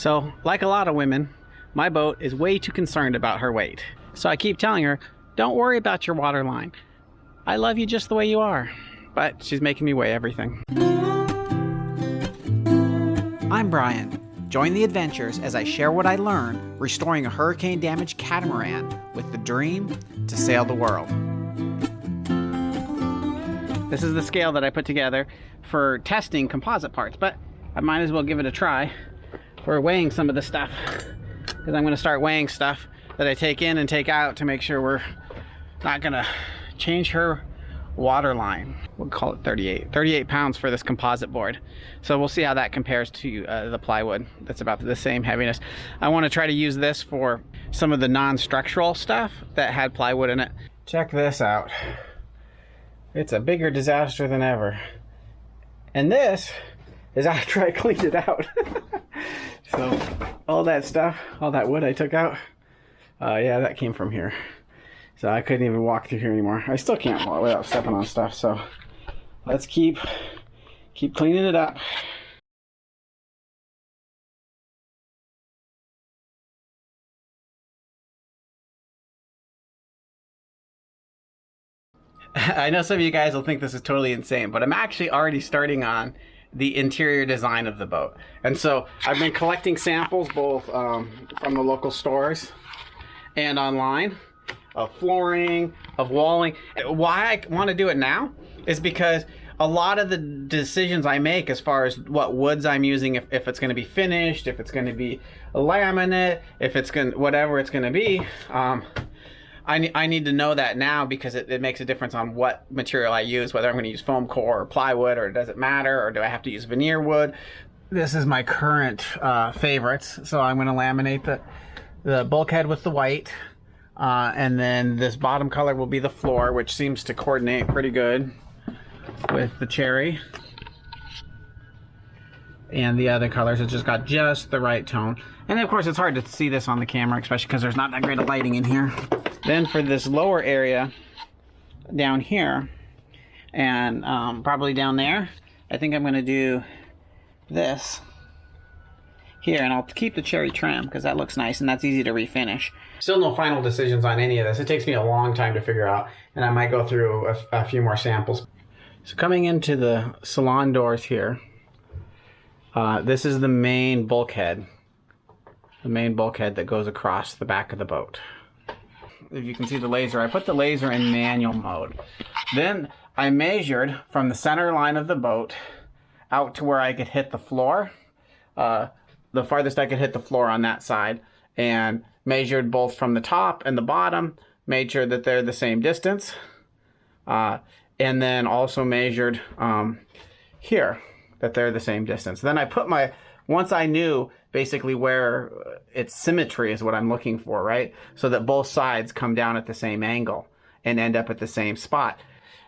So, like a lot of women, my boat is way too concerned about her weight. So I keep telling her, don't worry about your waterline. I love you just the way you are. But she's making me weigh everything. I'm Bryan. Join the adventures as I share what I learned restoring a hurricane-damaged catamaran with the dream to sail the world. This is the scale that I put together for testing composite parts, but I might as well give it a try for weighing some of the stuff, because I'm going to start weighing stuff that I take in and take out to make sure we're not going to change her water line. We'll call it 38 pounds for this composite board. So we'll see how that compares to the plywood. That's about the same heaviness. I want to try to use this for some of the non-structural stuff that had plywood in it. Check this out. It's a bigger disaster than ever. And this is after I cleaned it out. So all that stuff, all that wood I took out, yeah, that came from here. So I couldn't even walk through here anymore. I still can't walk without stepping on stuff, so let's keep cleaning it up. I know some of you guys will think this is totally insane, but I'm actually already starting on the interior design of the boat. And so I've been collecting samples both from the local stores and online, of flooring, of walling. Why I want to do it now is because a lot of the decisions I make as far as what woods I'm using, if it's going to be finished, if it's going to be a laminate, if it's going, whatever it's going to be, I need to know that now, because it makes a difference on what material I use, whether I'm going to use foam core or plywood, or does it matter, or do I have to use veneer wood. This is my current favorites, so I'm going to laminate the bulkhead with the white, and then this bottom color will be the floor, which seems to coordinate pretty good with the cherry. And the other colors, it's just got just the right tone. And of course it's hard to see this on the camera, especially because there's not that great of lighting in here. Then for this lower area down here, and probably down there, I think I'm going to do this here, and I'll keep the cherry trim because that looks nice and that's easy to refinish. Still no final decisions on any of this. It takes me a long time to figure out, and I might go through a few more samples. So coming into the Salon Doors here, this is the main bulkhead. The main bulkhead that goes across the back of the boat. If you can see the laser, I put the laser in manual mode. Then I measured from the center line of the boat out to where I could hit the floor, the farthest I could hit the floor on that side, and measured both from the top and the bottom, made sure that they're the same distance, and then also measured here, that they're the same distance. Then I put once I knew basically where its symmetry is what I'm looking for, right? So that both sides come down at the same angle and end up at the same spot.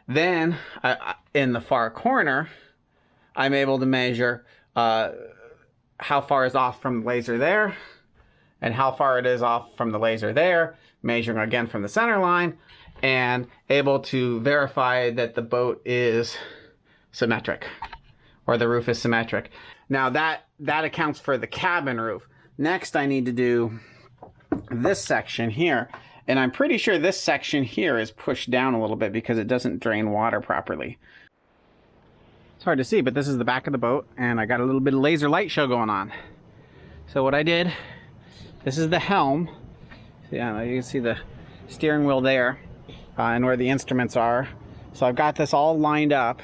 Then in the far corner, I'm able to measure how far is off from the laser there and how far it is off from the laser there, measuring again from the center line, and able to verify that the boat is symmetric, or the roof is symmetric. Now that accounts for the cabin roof. Next I need to do this section here, and I'm pretty sure this section here is pushed down a little bit because it doesn't drain water properly. It's hard to see, but this is the back of the boat, and I got a little bit of laser light show going on. So what I did, this is the helm. Yeah, you can see the steering wheel there, and where the instruments are. So I've got this all lined up.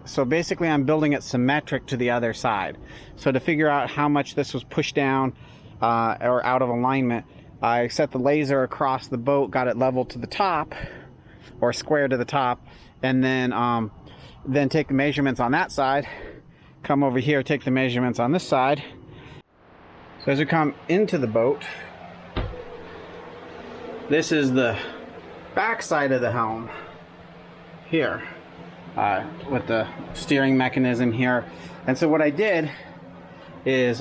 So basically I'm building it symmetric to the other side. So to figure out how much this was pushed down or out of alignment, I set the laser across the boat, got it level to the top, or square to the top, and then take the measurements on that side, come over here, take the measurements on this side. So as we come into the boat, this is the back side of the helm here. With the steering mechanism here. And so what I did is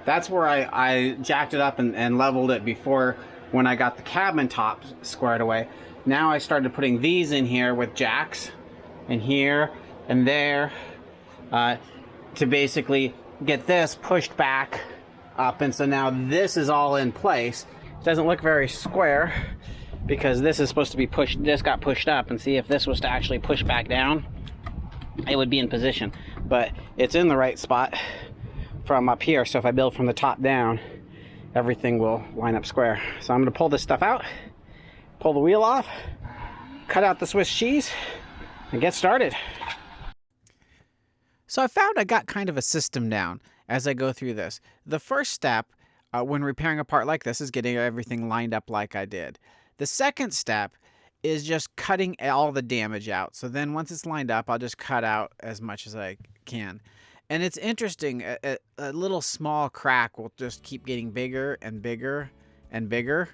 that's where I jacked it up and leveled it before, when I got the cabin top squared away. Now I started putting these in here with jacks, and here and there, to basically get this pushed back up, and so now this is all in place. It doesn't look very square because this is supposed to be pushed, this got pushed up, and see if this was to actually push back down, it would be in position, but it's in the right spot from up here. So if I build from the top down, everything will line up square. So I'm going to pull this stuff out, pull the wheel off, cut out the Swiss cheese, and get started. So I found I got kind of a system down as I go through this. The first step when repairing a part like this is getting everything lined up like I did. The second step is just cutting all the damage out. So then once it's lined up, I'll just cut out as much as I can. And it's interesting, a little small crack will just keep getting bigger and bigger and bigger.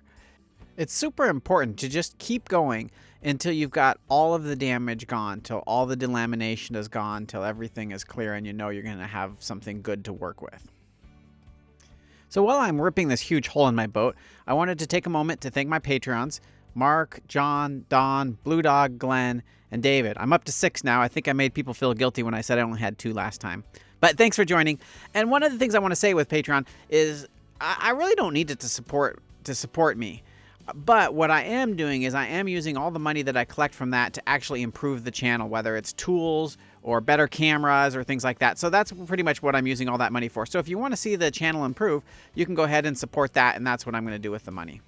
It's super important to just keep going until you've got all of the damage gone, till all the delamination is gone, till everything is clear and you know you're going to have something good to work with. So while I'm ripping this huge hole in my boat, I wanted to take a moment to thank my Patreons, Mark, John, Don, Blue Dog, Glenn, and David. I'm up to 6 now. I think I made people feel guilty when I said I only had 2 last time. But thanks for joining. And one of the things I want to say with Patreon is I really don't need it to support me. But what I am doing is I am using all the money that I collect from that to actually improve the channel, whether it's tools or better cameras or things like that. So that's pretty much what I'm using all that money for. So if you want to see the channel improve, you can go ahead and support that, and that's what I'm going to do with the money.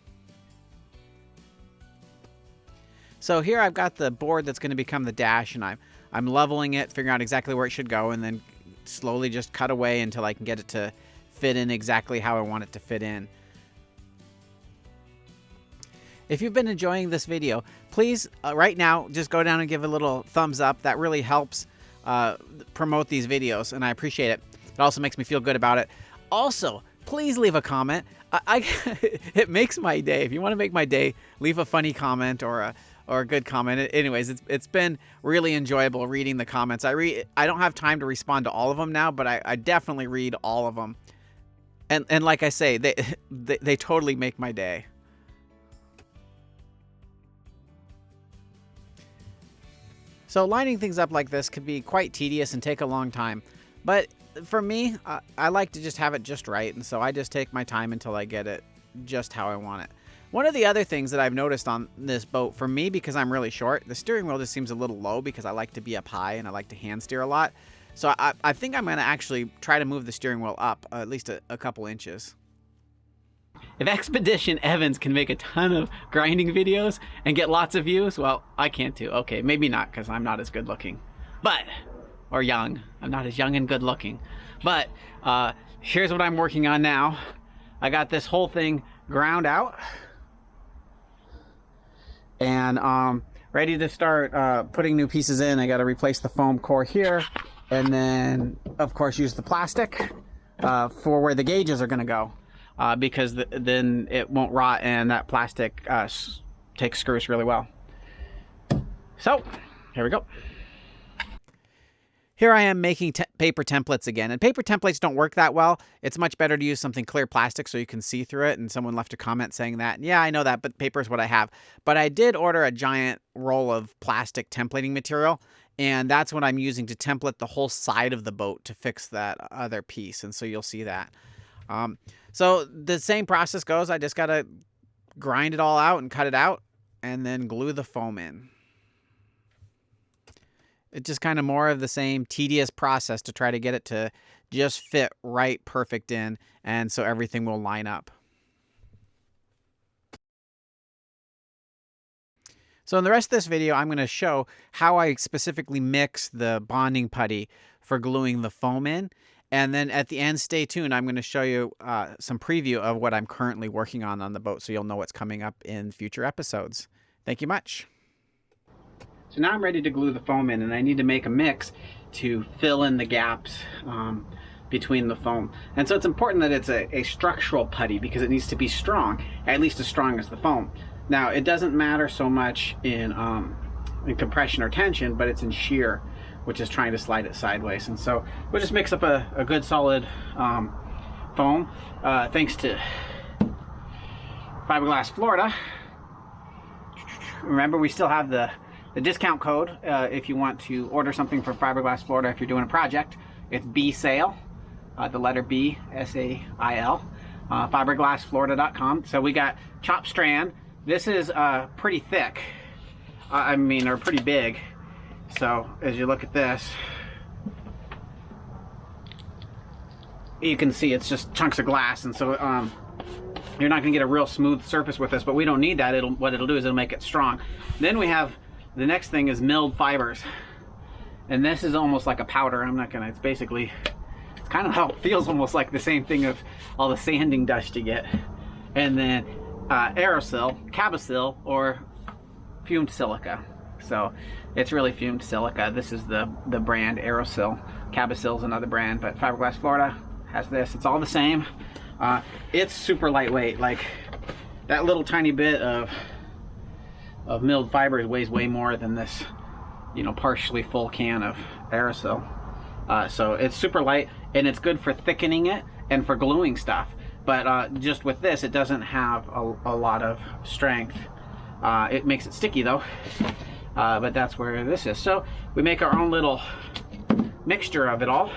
So here I've got the board that's going to become the dash, and I'm leveling it, figuring out exactly where it should go, and then slowly just cut away until I can get it to fit in exactly how I want it to fit in. If you've been enjoying this video, please right now just go down and give a little thumbs up. That really helps promote these videos, and I appreciate it. It also makes me feel good about it. Also, please leave a comment. It makes my day. If you want to make my day, leave a funny comment or a good comment. Anyways, it's been really enjoyable reading the comments. I don't have time to respond to all of them now, but I definitely read all of them. And like I say, they totally make my day. So lining things up like this could be quite tedious and take a long time. But for me, I like to just have it just right. And so I just take my time until I get it just how I want it. One of the other things that I've noticed on this boat, for me, because I'm really short, the steering wheel just seems a little low because I like to be up high and I like to hand steer a lot. So I think I'm going to actually try to move the steering wheel up at least a couple inches. If Expedition Evans can make a ton of grinding videos and get lots of views, well, I can't too. Okay, maybe not because I'm not as good looking. But, or young. I'm not as young and good looking. But here's what I'm working on now. I got this whole thing ground out. And ready to start putting new pieces in. I got to replace the foam core here. And then, of course, use the plastic for where the gauges are going to go. Because then it won't rot, and that plastic takes screws really well. So, here we go. Here I am making paper templates again, and paper templates don't work that well. It's much better to use something clear plastic so you can see through it, and someone left a comment saying that. And yeah, I know that, but paper is what I have. But I did order a giant roll of plastic templating material, and that's what I'm using to template the whole side of the boat to fix that other piece, and so you'll see that. So the same process goes. I just got to grind it all out and cut it out and then glue the foam in. It's just kind of more of the same tedious process to try to get it to just fit right perfect in, and so everything will line up. So in the rest of this video, I'm going to show how I specifically mix the bonding putty for gluing the foam in. And then at the end, stay tuned. I'm going to show you some preview of what I'm currently working on the boat, so you'll know what's coming up in future episodes. Thank you much. So now I'm ready to glue the foam in, and I need to make a mix to fill in the gaps between the foam. And so it's important that it's a structural putty because it needs to be strong, at least as strong as the foam. Now, it doesn't matter so much in compression or tension, but it's in shear, which is trying to slide it sideways. And so we'll just mix up a good solid foam. Thanks to Fiberglass Florida. Remember, we still have the discount code if you want to order something from Fiberglass Florida if you're doing a project. It's BSAIL. the letter B, S-A-I-L, fiberglassflorida.com. So we got chopped strand. This is pretty thick, or pretty big. So as you look at this, you can see it's just chunks of glass, and so you're not going to get a real smooth surface with this, but we don't need that. What it'll do is it'll make it strong. Then we have, the next thing is milled fibers. And this is almost like a powder. It's basically, it's kind of how it feels, almost like the same thing of all the sanding dust you get. And then aerosil, cabasil, or fumed silica. So it's really fumed silica. This is the brand Aerosil. Cabasil is another brand, but Fiberglass Florida has this. It's all the same. It's super lightweight. Like that little tiny bit of milled fiber weighs way more than this, partially full can of aerosol. So it's super light, and it's good for thickening it and for gluing stuff. But just with this, it doesn't have a lot of strength. It makes it sticky though. But that's where this is. So we make our own little mixture of it all.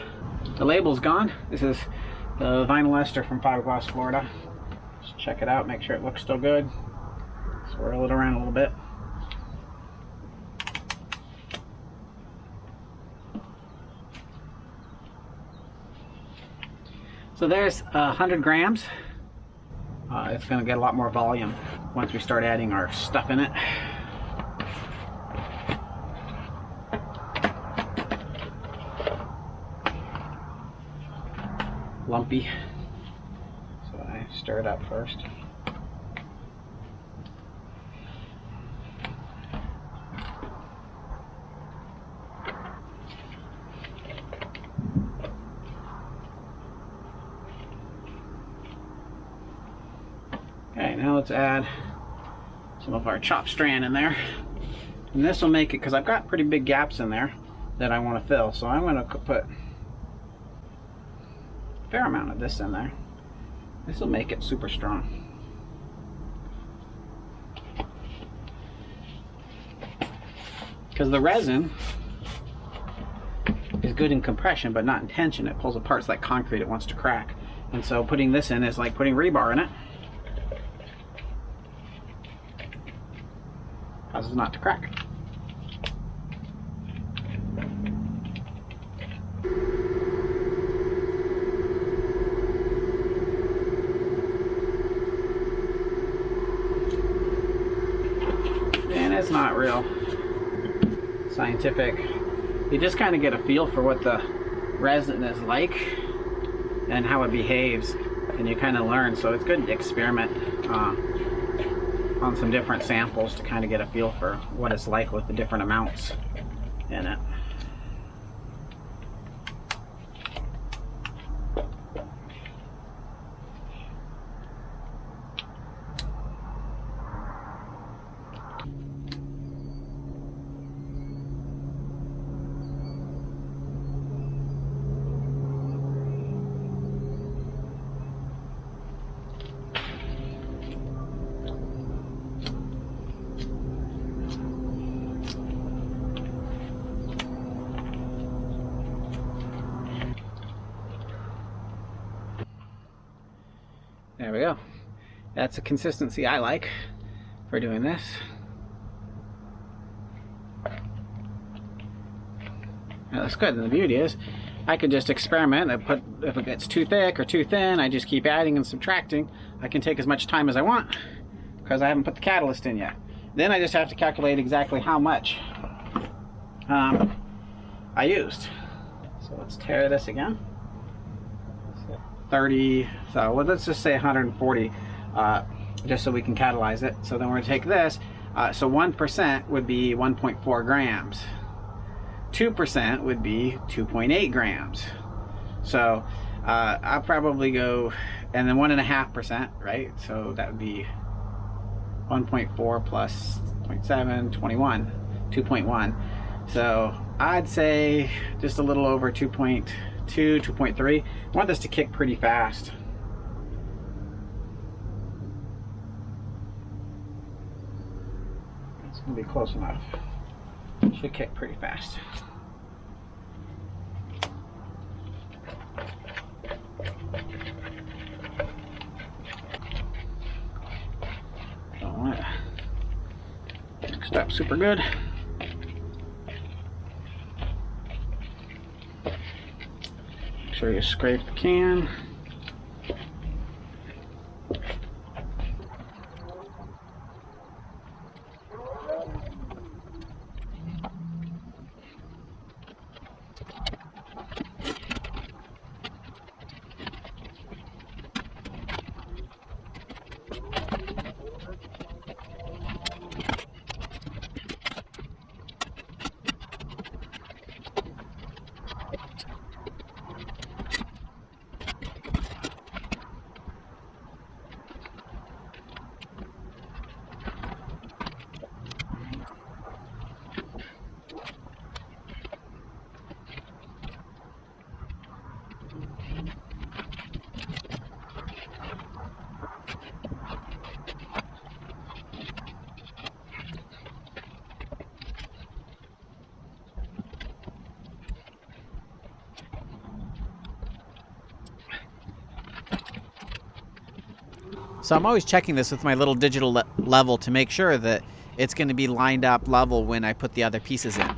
The label's gone. This is the vinyl ester from Fiberglass Florida. Just check it out, make sure it looks still good. Swirl it around a little bit. So there's 100 grams. It's going to get a lot more volume once we start adding our stuff in it. Lumpy, so I stir it up first. Okay, now let's add some of our chopped strand in there, and this will make it, because I've got pretty big gaps in there that I want to fill, so I'm going to put fair amount of this in there. This will make it super strong. Because the resin is good in compression but not in tension. It pulls apart. It's like concrete, it wants to crack. And so putting this in is like putting rebar in it. Causes it not to crack. It's not real scientific. You just kind of get a feel for what the resin is like and how it behaves, and you kind of learn. So it's good to experiment on some different samples to kind of get a feel for what it's like with the different amounts in it. There we go. That's a consistency I like for doing this. Now that's good, and the beauty is I can just experiment and put, if it gets too thick or too thin, I just keep adding and subtracting. I can take as much time as I want because I haven't put the catalyst in yet. Then I just have to calculate exactly how much I used. So let's tear this again. 30, so well, let's just say 140, just so we can catalyze it. So then we're going to take this, so 1% would be 1.4 grams. 2% would be 2.8 grams. So I'll probably go, and then 1.5%, right? So that would be 1.4 plus 0.7, 21, 2.1. So I'd say just a little over 2.2, 2.3. I want this to kick pretty fast. It's going to be close enough. It should kick pretty fast. matched up super good. Make sure you scrape the can. So I'm always checking this with my little digital level to make sure that it's going to be lined up level when I put the other pieces in.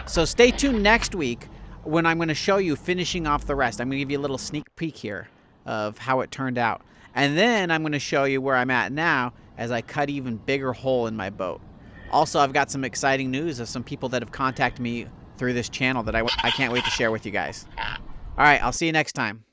So stay tuned next week when I'm going to show you finishing off the rest. I'm going to give you a little sneak peek here of how it turned out. And then I'm going to show you where I'm at now as I cut even bigger hole in my boat. Also, I've got some exciting news of some people that have contacted me through this channel that I can't wait to share with you guys. All right, I'll see you next time.